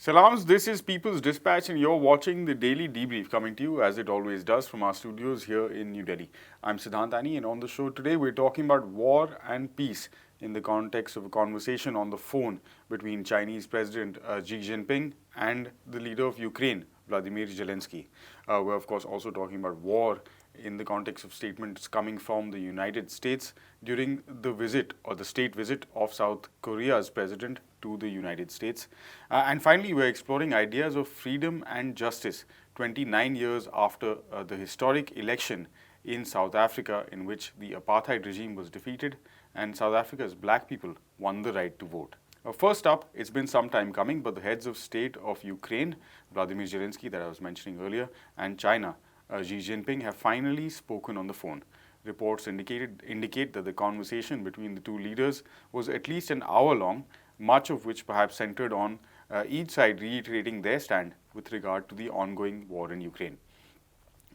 Shalams, this is People's Dispatch, and you're watching the Daily Debrief coming to you as it always does from our studios here in New Delhi. I'm Siddhant Ani, and on the show today we're talking about war and peace in the context of a conversation on the phone between Chinese President Xi Jinping and the leader of Ukraine, Vladimir Zelensky. We're, of course, also talking about war in the context of statements coming from the United States during the visit or the state visit of South Korea's president to the United States. And finally, we're exploring ideas of freedom and justice 29 years after the historic election in South Africa, in which the apartheid regime was defeated and South Africa's black people won the right to vote. First up, it's been some time coming, but the heads of state of Ukraine, Vladimir Zelensky, that I was mentioning earlier, and China, Xi Jinping, have finally spoken on the phone. Reports indicate that the conversation between the two leaders was at least an hour long, much of which perhaps centered on each side reiterating their stand with regard to the ongoing war in Ukraine.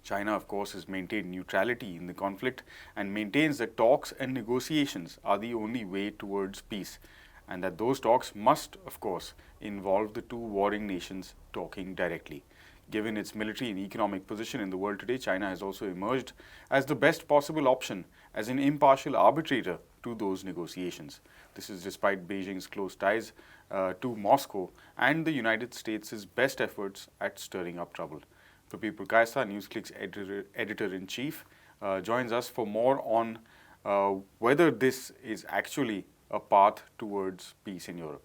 China, of course, has maintained neutrality in the conflict and maintains that talks and negotiations are the only way towards peace, and that those talks must, of course, involve the two warring nations talking directly. Given its military and economic position in the world today, China has also emerged as the best possible option as an impartial arbitrator to those negotiations. This is despite Beijing's close ties to Moscow and the United States' best efforts at stirring up trouble. Prabir Kaisa, NewsClick's editor-in-chief, joins us for more on whether this is actually a path towards peace in Europe.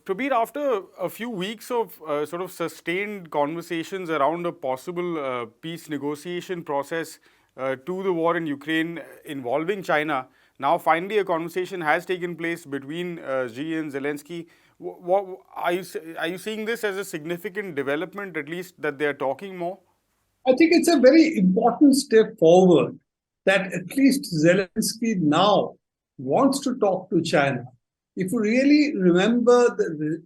Prabir, after a few weeks of sort of sustained conversations around a possible peace negotiation process to the war in Ukraine involving China, now finally a conversation has taken place between Xi and Zelensky. Are you seeing this as a significant development, at least that they are talking more? I think it's a very important step forward that at least Zelensky now wants to talk to China. If you really remember the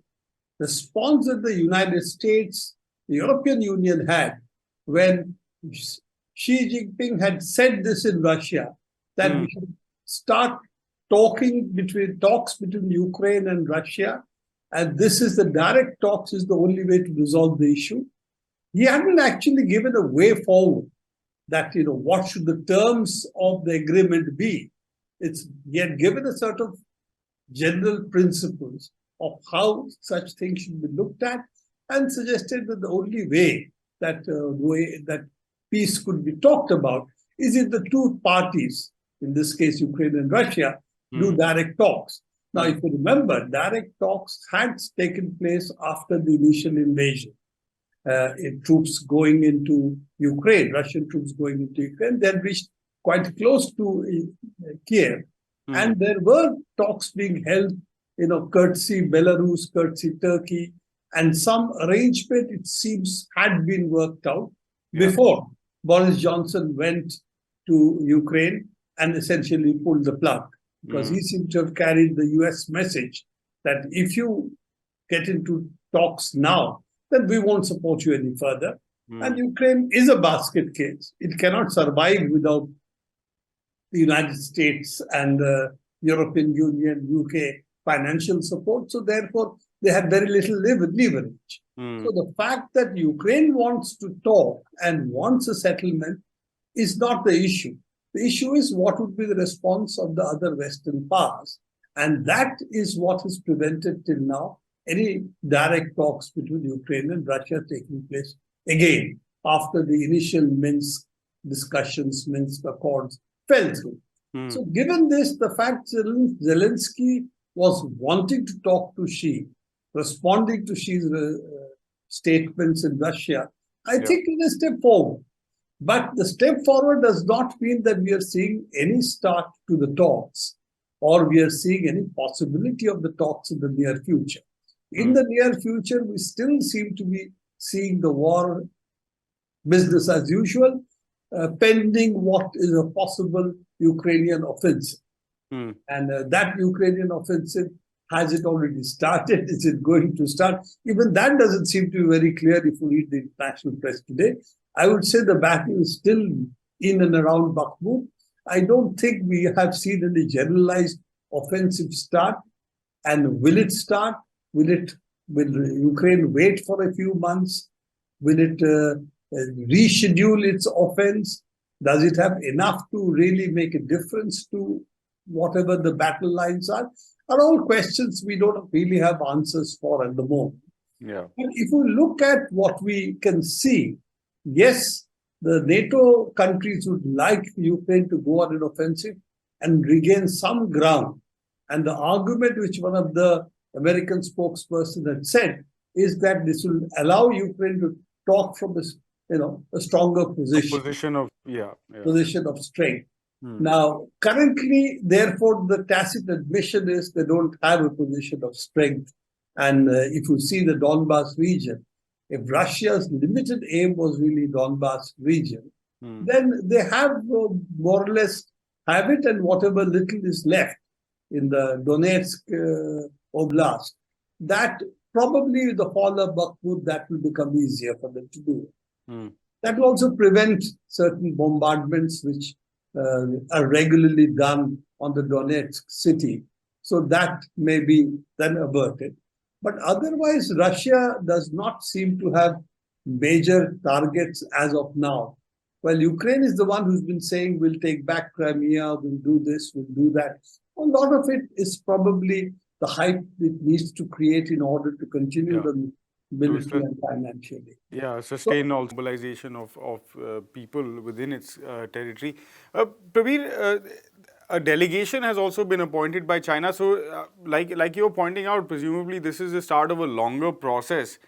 response that the United States, the European Union had when Xi Jinping had said this in Russia, that we should start talks between Ukraine and Russia, and this is the direct talks is the only way to resolve the issue. He hadn't actually given a way forward that, what should the terms of the agreement be. He had given a sort of general principles of how such things should be looked at, and suggested that the only way that peace could be talked about is if the two parties, in this case Ukraine and Russia, do direct talks. Now, if you remember, direct talks had taken place after the initial invasion. Troops going into Ukraine, Russian troops going into Ukraine, then reached quite close to Kiev. And there were talks being held, courtesy Belarus, courtesy Turkey, and some arrangement, it seems, had been worked out before Boris Johnson went to Ukraine and essentially pulled the plug, because he seemed to have carried the US message that if you get into talks now, then we won't support you any further. And Ukraine is a basket case. It cannot survive without the United States and the European Union, UK financial support. So therefore, they had very little leverage. So the fact that Ukraine wants to talk and wants a settlement is not the issue. The issue is what would be the response of the other Western powers. And that is what has prevented till now any direct talks between Ukraine and Russia taking place again after the initial Minsk discussions, Minsk Accords fell through. So given this, the fact that Zelensky was wanting to talk to Xi, responding to Xi's statements in Russia, I think it is a step forward. But the step forward does not mean that we are seeing any start to the talks, or we are seeing any possibility of the talks in the near future. In the near future, we still seem to be seeing the war business as usual, pending what is a possible Ukrainian offensive. And that Ukrainian offensive, has it already started? Is it going to start? Even that doesn't seem to be very clear if you read the international press today. I would say the battle is still in and around Bakhmut. I don't think we have seen any generalized offensive start. And will it start? Will it Will Ukraine wait for a few months? Will it reschedule its offense? Does it have enough to really make a difference to whatever the battle lines are all questions we don't really have answers for at the moment. Yeah. But if we look at what we can see, yes, the NATO countries would like Ukraine to go on an offensive and regain some ground. And the argument which one of the American spokesperson had said is that this will allow Ukraine to talk from a stronger position, position of strength. Now, currently, therefore, the tacit admission is they don't have a position of strength. And if you see the Donbas region, if Russia's limited aim was really Donbas region, then they have more or less have it, and whatever little is left in the Donetsk Oblast, that probably with the fall of Bakhmut, that will become easier for them to do. That will also prevent certain bombardments which are regularly done on the Donetsk city. So that may be then averted. But otherwise, Russia does not seem to have major targets as of now. Well, Ukraine is the one who's been saying we'll take back Crimea, we'll do this, we'll do that. A lot of it is probably the hype it needs to create in order to continue the military and financially. Yeah, sustain also mobilization of people within its territory. Prabir, a delegation has also been appointed by China. So, like you're pointing out, presumably this is the start of a longer process.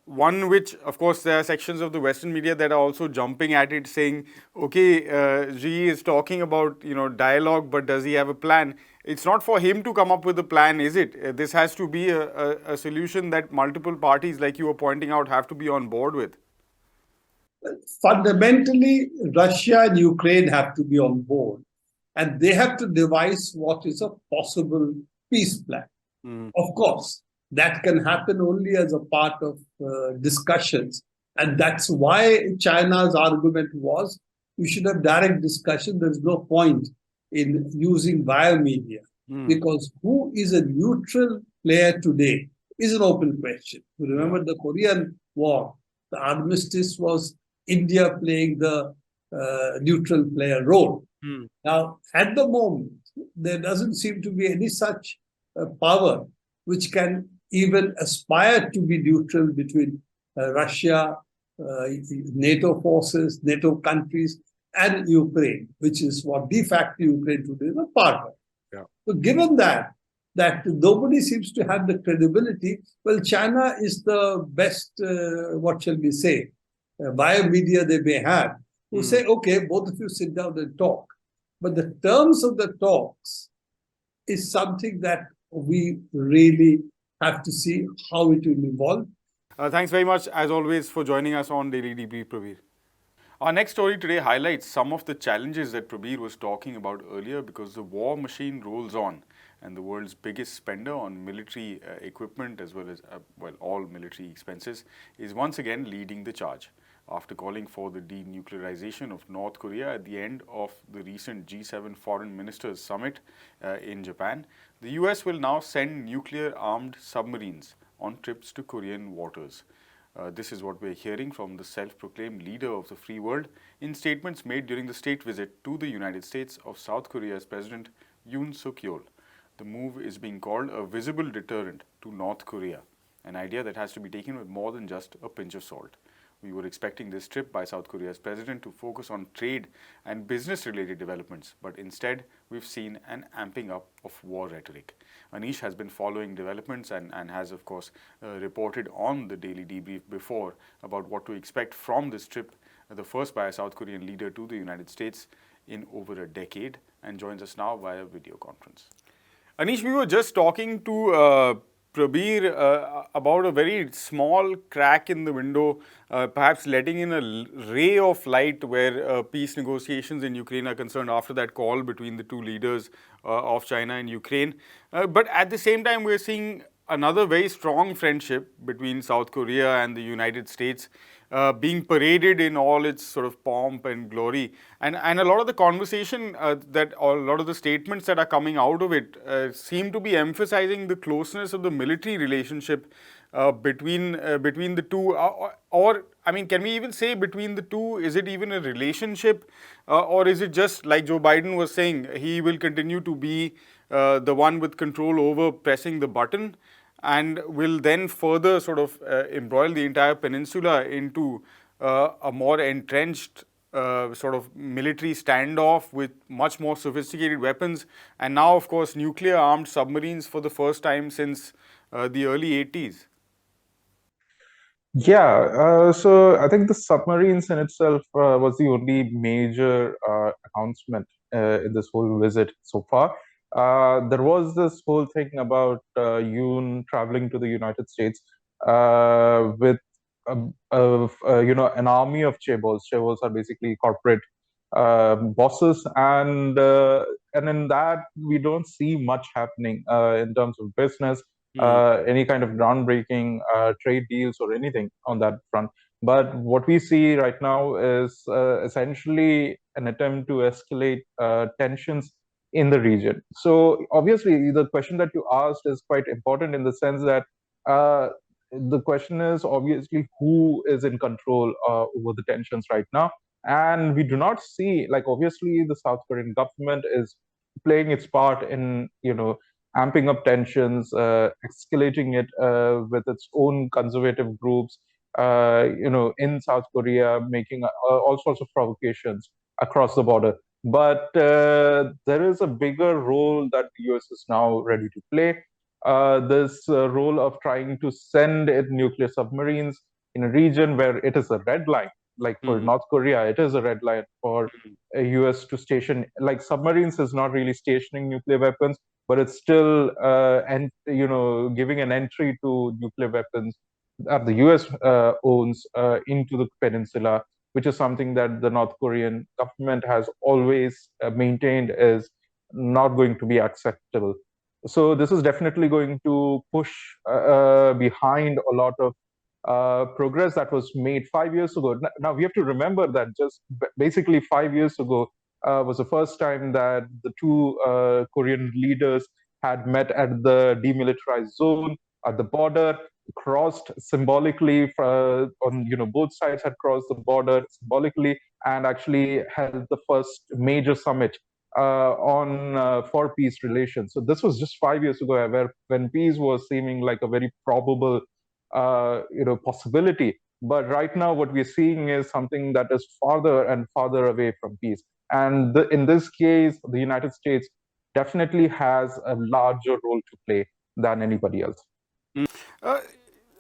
One which, of course, there are sections of the Western media that are also jumping at it, saying, okay, Xi is talking about dialogue, but does he have a plan? It's not for him to come up with a plan, is it? This has to be a solution that multiple parties, like you were pointing out, have to be on board with. Fundamentally, Russia and Ukraine have to be on board, and they have to devise what is a possible peace plan. Of course, that can happen only as a part of discussions. And that's why China's argument was you should have direct discussion. There's no point in using biomedia because who is a neutral player today is an open question. You remember the Korean War, the armistice was India playing the neutral player role. Now, at the moment, there doesn't seem to be any such power which can even aspire to be neutral between Russia, NATO forces, NATO countries, and Ukraine, which is what de facto Ukraine today is a part of. So given that nobody seems to have the credibility, well, China is the best, what shall we say, biomedia they may have, who say, okay, both of you sit down and talk. But the terms of the talks is something that we really have to see how it will evolve. Thanks very much, as always, for joining us on Daily Debrief, Prabir. Our next story today highlights some of the challenges that Prabir was talking about earlier because the war machine rolls on and the world's biggest spender on military equipment as well as all military expenses is once again leading the charge. After calling for the denuclearization of North Korea at the end of the recent G7 Foreign Ministers Summit in Japan, the US will now send nuclear-armed submarines on trips to Korean waters. This is what we're hearing from the self-proclaimed leader of the free world in statements made during the state visit to the United States of South Korea's President Yoon Suk-yeol. The move is being called a visible deterrent to North Korea, an idea that has to be taken with more than just a pinch of salt. We were expecting this trip by South Korea's president to focus on trade and business-related developments, but instead we've seen an amping up of war rhetoric. Anish has been following developments and has, of course, reported on the Daily Debrief before about what to expect from this trip, the first by a South Korean leader to the United States in over a decade, and joins us now via video conference. Anish, we were just talking to Prabir about a very small crack in the window, perhaps letting in a ray of light where peace negotiations in Ukraine are concerned after that call between the two leaders of China and Ukraine. But at the same time, we're seeing another very strong friendship between South Korea and the United States being paraded in all its sort of pomp and glory. And a lot of the conversation or a lot of the statements that are coming out of it seem to be emphasizing the closeness of the military relationship between the two, or I mean, can we even say between the two? Is it even a relationship, or is it just like Joe Biden was saying, he will continue to be the one with control over pressing the button, and will then further sort of embroil the entire peninsula into a more entrenched sort of military standoff with much more sophisticated weapons, and now, of course, nuclear armed submarines for the first time since the early 80s. Yeah, so I think the submarines in itself was the only major announcement in this whole visit so far. There was this whole thing about Yoon traveling to the United States with an army of chaebols. Chaebols are basically corporate bosses, and in that we don't see much happening in terms of business, any kind of groundbreaking trade deals or anything on that front. But what we see right now is essentially an attempt to escalate tensions in the region. So obviously, the question that you asked is quite important in the sense that uh, the question is obviously who is in control over the tensions right now. And we do not see, like, obviously the South Korean government is playing its part in, amping up tensions, escalating it with its own conservative groups, in South Korea, making all sorts of provocations across the border. But there is a bigger role that the US is now ready to play. This role of trying to send in nuclear submarines in a region where it is a red line. Like for North Korea, it is a red line for a US to station. Like submarines is not really stationing nuclear weapons, but it's still and giving an entry to nuclear weapons that the US owns into the peninsula, which is something that the North Korean government has always maintained is not going to be acceptable. So this is definitely going to push behind a lot of progress that was made 5 years ago. Now we have to remember that just basically 5 years ago was the first time that the two Korean leaders had met at the demilitarized zone at the border, crossed symbolically on both sides had crossed the border symbolically, and actually held the first major summit on for peace relations. So this was just 5 years ago, where when peace was seeming like a very probable possibility. But right now, what we're seeing is something that is farther and farther away from peace. And in this case, the United States definitely has a larger role to play than anybody else. Uh,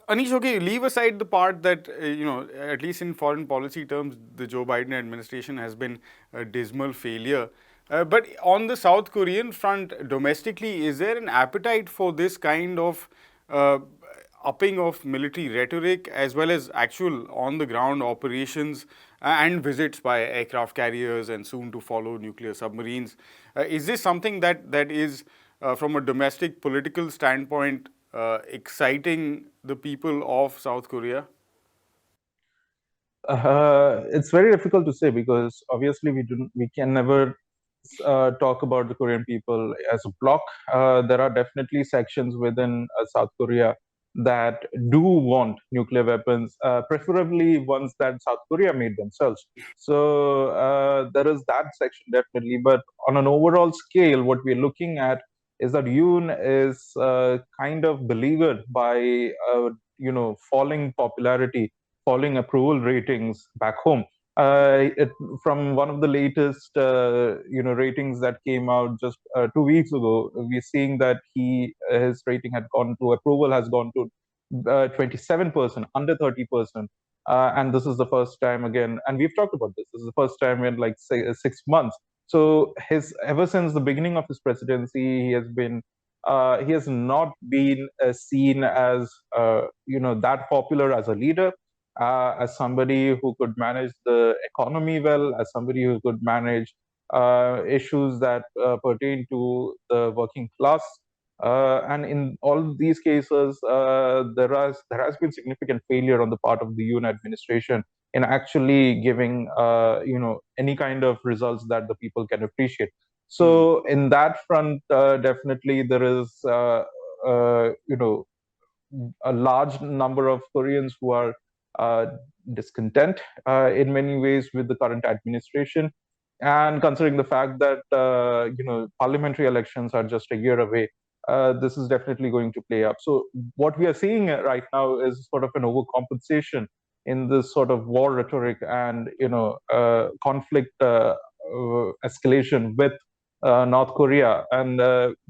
Anish, okay, leave aside the part that, at least in foreign policy terms, the Joe Biden administration has been a dismal failure. But on the South Korean front, domestically, is there an appetite for this kind of uh, upping of military rhetoric as well as actual on the ground operations and visits by aircraft carriers and soon to follow nuclear submarines? Is this something that is, from a domestic political standpoint, exciting the people of South Korea? It's very difficult to say because obviously we can never talk about the Korean people as a bloc. There are definitely sections within South Korea that do want nuclear weapons, preferably ones that South Korea made themselves. So there is that section definitely. But on an overall scale, what we're looking at is that Yoon is kind of beleaguered by falling popularity, falling approval ratings back home. From one of the latest ratings that came out just 2 weeks ago, we're seeing that his rating had gone to approval has gone to 27%, under 30%. And this is the first time again, and we've talked about this. This is the first time in like 6 months. So his ever since the beginning of his presidency, he has not been seen as that popular as a leader, as somebody who could manage the economy well, as somebody who could manage issues that pertain to the working class. And in all these cases, there has been significant failure on the part of the UN administration in actually giving any kind of results that the people can appreciate. So in that front, definitely there is a large number of Koreans who are uh, discontent in many ways with the current administration. And considering the fact that parliamentary elections are just a year away, this is definitely going to play up. So what we are seeing right now is sort of an overcompensation in this sort of war rhetoric and conflict escalation with North Korea, and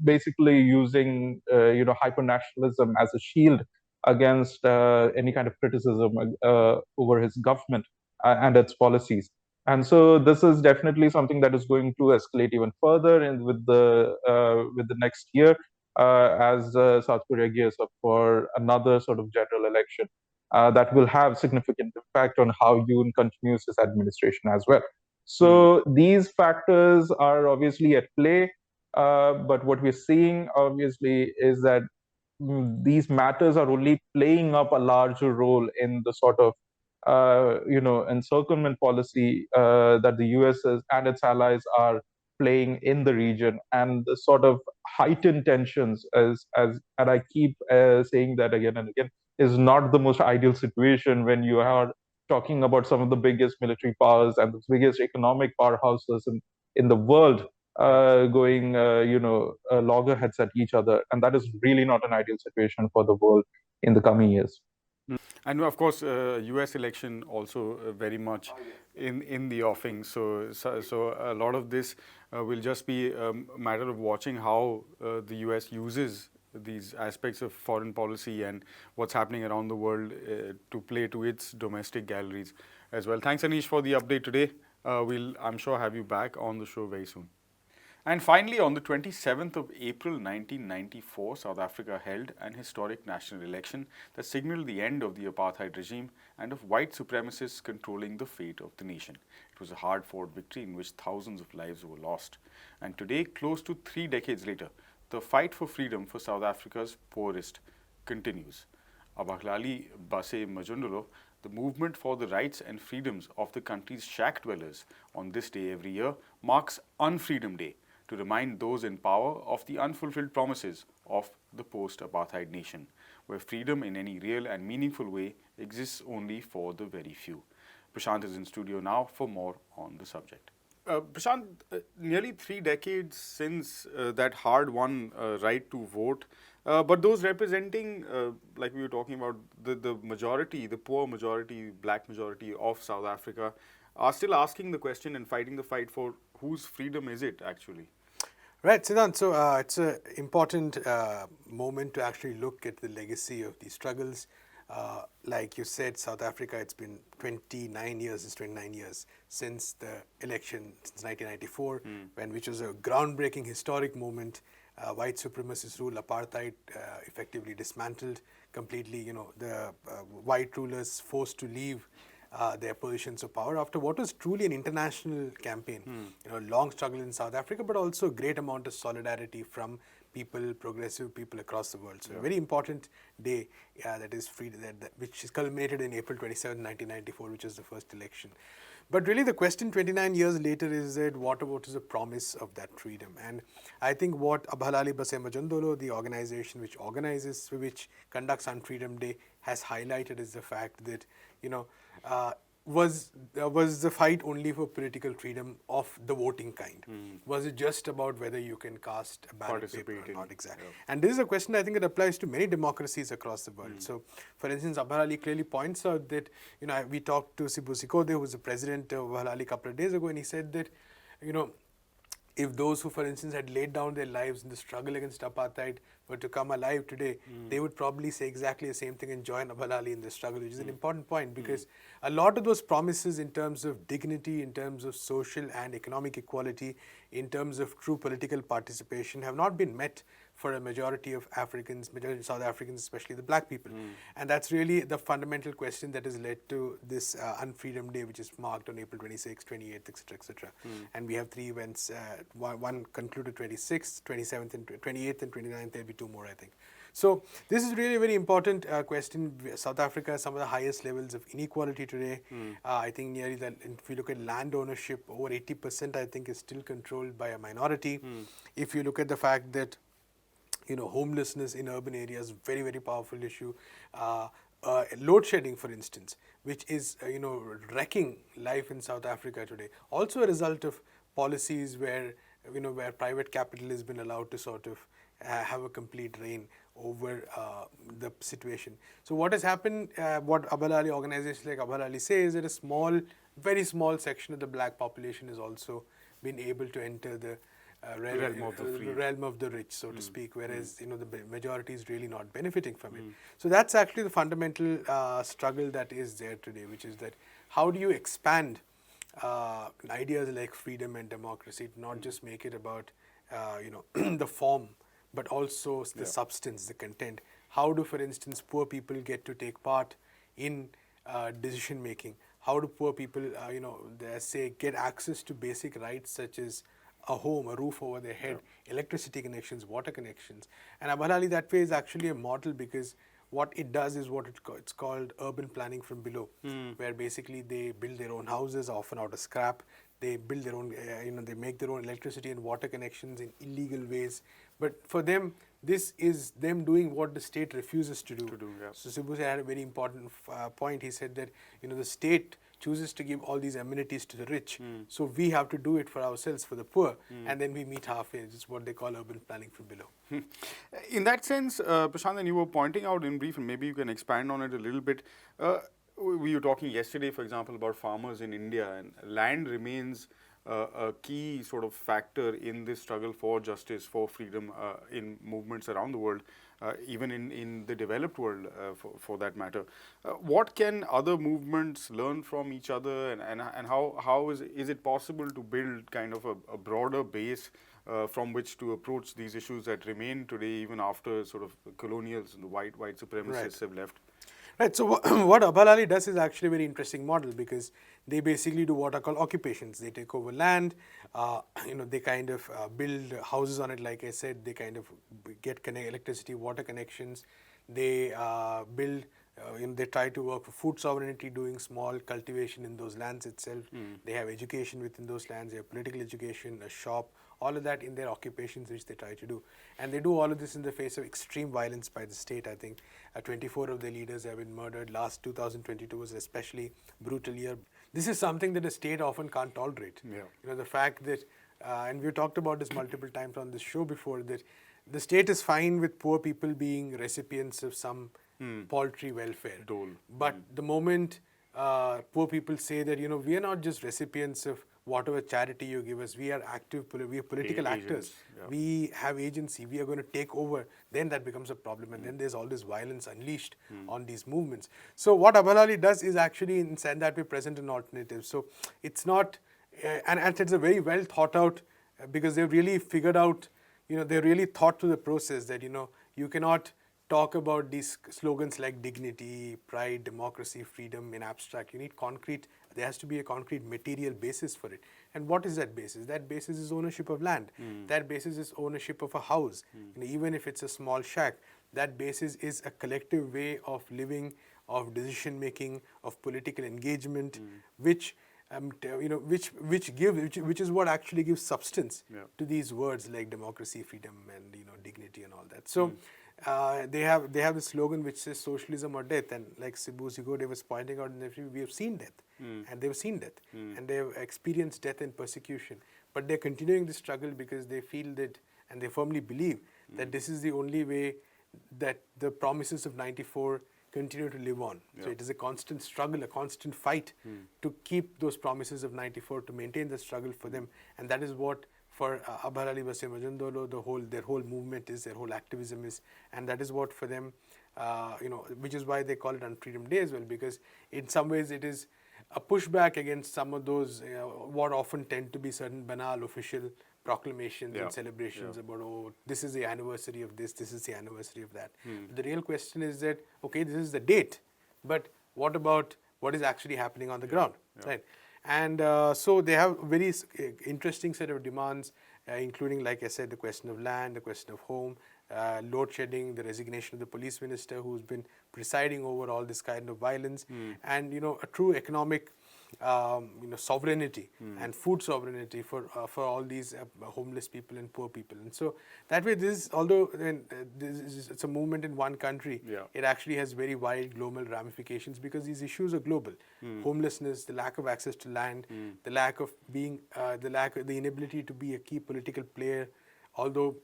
basically using hyper-nationalism as a shield against any kind of criticism over his government and its policies. And so this is definitely something that is going to escalate even further with the next year, as South Korea gears up for another sort of general election that will have significant impact on how Yoon continues his administration as well. So these factors are obviously at play, but what we're seeing obviously is that these matters are only playing up a larger role in the sort of encirclement policy that the US and its allies are playing in the region, and the sort of heightened tensions, and I keep saying that again and again, is not the most ideal situation when you are talking about some of the biggest military powers and the biggest economic powerhouses in the world going, loggerheads at each other. And that is really not an ideal situation for the world in the coming years. And of course, U.S. election also very much in the offing. So a lot of this will just be a matter of watching how the U.S. uses these aspects of foreign policy and what's happening around the world to play to its domestic galleries as well. Thanks, Anish, for the update today. We'll, I'm sure, have you back on the show very soon. And finally, on the 27th of April 1994, South Africa held an historic national election that signaled the end of the apartheid regime and of white supremacists controlling the fate of the nation. It was a hard-fought victory in which thousands of lives were lost. And today, close to 3 decades later, the fight for freedom for South Africa's poorest continues. Abahlali baseMjondolo, the movement for the rights and freedoms of the country's shack dwellers on this day every year, marks Unfreedom Day, to remind those in power of the unfulfilled promises of the post-apartheid nation, where freedom in any real and meaningful way exists only for the very few. Prashant is in studio now for more on the subject. Prashant, nearly 3 decades since that hard-won right to vote, but those representing, like we were talking about, the majority, the poor majority, black majority of South Africa, are still asking the question and fighting the fight for whose freedom is it actually? Right, Siddhant. So it's an important moment to actually look at the legacy of these struggles. Like you said, South Africa, it's been 29 years since the election, since 1994, which was a groundbreaking, historic moment. White supremacist rule, apartheid effectively dismantled completely. The white rulers forced to leave their positions of power after what was truly an international campaign. Long struggle in South Africa, but also a great amount of solidarity from people, progressive people across the world. So a very important day that is free, which is culminated in April 27, 1994, which is the first election. But really the question 29 years later is that what is the promise of that freedom? And I think what Abahlali baseMjondolo, the organization which conducts Unfreedom Day, has highlighted is the fact that, was the fight only for political freedom of the voting kind? Was it just about whether you can cast a ballot paper or not? Exactly. Yeah. And this is a question I think that applies to many democracies across the world. So, for instance, Abahlali clearly points out that, we talked to Sibu Sikode, who was the president of Abahlali a couple of days ago, and he said that, if those who, for instance, had laid down their lives in the struggle against apartheid were to come alive today, they would probably say exactly the same thing and join Abahlali in the struggle, which is an important point, because a lot of those promises in terms of dignity, in terms of social and economic equality, in terms of true political participation have not been met for a majority of Africans, majority of South Africans, especially the black people. And that's really the fundamental question that has led to this Unfreedom Day, which is marked on April 26th, 28th, etc., etc. And we have 3 events, one concluded 26th, 27th, and 28th, and 29th. There'll be 2 more, I think. So this is really a very important question. South Africa has some of the highest levels of inequality today. I think nearly that, if you look at land ownership, over 80% I think is still controlled by a minority. If you look at the fact that homelessness in urban areas, very, very powerful issue. Load shedding, for instance, which is wrecking life in South Africa today. Also a result of policies where where private capital has been allowed to sort of have a complete reign over the situation. So what has happened, what Abahlali, organizations like Abahlali say, is that a small, very small section of the black population has also been able to enter the realm of the rich, so to speak, whereas the majority is really not benefiting from it. So that's actually the fundamental struggle that is there today, which is that how do you expand ideas like freedom and democracy to not just make it about the form, but also the substance, the content. How do, for instance, poor people get to take part in decision making? How do poor people, get access to basic rights such as a home, a roof over their head, electricity connections, water connections? And Abahlali that way is actually a model, because what it does is it's called urban planning from below, where basically they build their own houses, often out of scrap. They build their own, they make their own electricity and water connections in illegal ways. But for them, this is them doing what the state refuses to do. So Subbu had a very important point. He said that the state chooses to give all these amenities to the rich, so we have to do it for ourselves, for the poor, and then we meet halfway. It's what they call urban planning from below. In that sense, Prashant, and you were pointing out in brief, and maybe you can expand on it a little bit. We were talking yesterday, for example, about farmers in India, and land remains a key sort of factor in this struggle for justice, for freedom in movements around the world, even in the developed world, for that matter. What can other movements learn from each other, and how is it possible to build kind of a broader base from which to approach these issues that remain today, even after sort of the colonials and the white supremacists have left? Right. So what Abahlali does is actually a very interesting model, because they basically do what are called occupations. They take over land, they kind of build houses on it. Like I said, they kind of get electricity, water connections. They build. They try to work for food sovereignty, doing small cultivation in those lands itself. They have education within those lands. They have political education, a shop, all of that in their occupations, which they try to do. And they do all of this in the face of extreme violence by the state. I think 24 of their leaders have been murdered. Last 2022 was especially brutal year. This is something that the state often can't tolerate. The fact that, and we've talked about this multiple times on this show before, that the state is fine with poor people being recipients of some paltry welfare. But the moment poor people say that, we are not just recipients of whatever charity you give us, we are active, we are political actors, we have agency, we are going to take over, then that becomes a problem, and then there's all this violence unleashed on these movements. So what Abahlali does is actually in that way present an alternative. So it's not, and it's a very well thought out, because they've really figured out, they really thought through the process that, you cannot talk about these slogans like dignity, pride, democracy, freedom in abstract. You need concrete, there has to be a concrete material basis for it. And what is that basis? That basis is ownership of land. That basis is ownership of a house. Even if it's a small shack, that basis is a collective way of living, of decision making, of political engagement, which which is what actually gives substance to these words like democracy, freedom, and dignity and all that. So they have a slogan which says socialism or death, and like Subbu Sigode was pointing out, we have seen death, and they've seen death, and they've experienced death and persecution, but they're continuing the struggle because they feel that, and they firmly believe that this is the only way that the promises of '94 continue to live on. So it is a constant struggle, a constant fight to keep those promises of '94, to maintain the struggle for them, and that is what for Abahlali baseMjondolo, their whole movement is, their whole activism is, and that is what for them, which is why they call it Unfreedom Day as well, because in some ways it is a pushback against some of those what often tend to be certain banal official proclamations Yeah. and celebrations Yeah. about, oh, this is the anniversary of this is the anniversary of that. But the real question is that, okay, this is the date, but what about what is actually happening on the ground, right? And so they have very interesting set of demands, including, like I said, the question of land, the question of home, load shedding, the resignation of the police minister who's been presiding over all this kind of violence, and a true economic sovereignty and food sovereignty for all these homeless people and poor people. And so that way, although it's a movement in one country, it actually has very wide global ramifications because these issues are global. Homelessness, the lack of access to land, the lack of being, the inability to be a key political player, although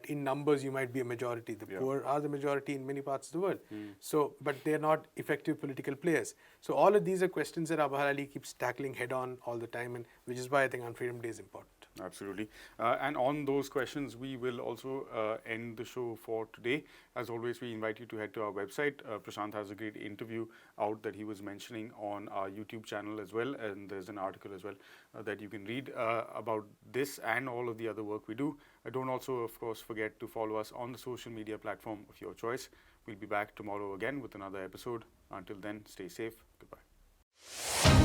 in numbers you might be a majority. The poor are the majority in many parts of the world. So, but they're not effective political players. So all of these are questions that Abahlali keeps tackling head on all the time, and which is why I think Unfreedom Day is important. Absolutely. And on those questions, we will also end the show for today. As always, we invite you to head to our website. Prashant has a great interview out that he was mentioning on our YouTube channel as well. And there's an article as well that you can read about this and all of the other work we do. Don't also, of course, forget to follow us on the social media platform of your choice. We'll be back tomorrow again with another episode. Until then, stay safe. Goodbye.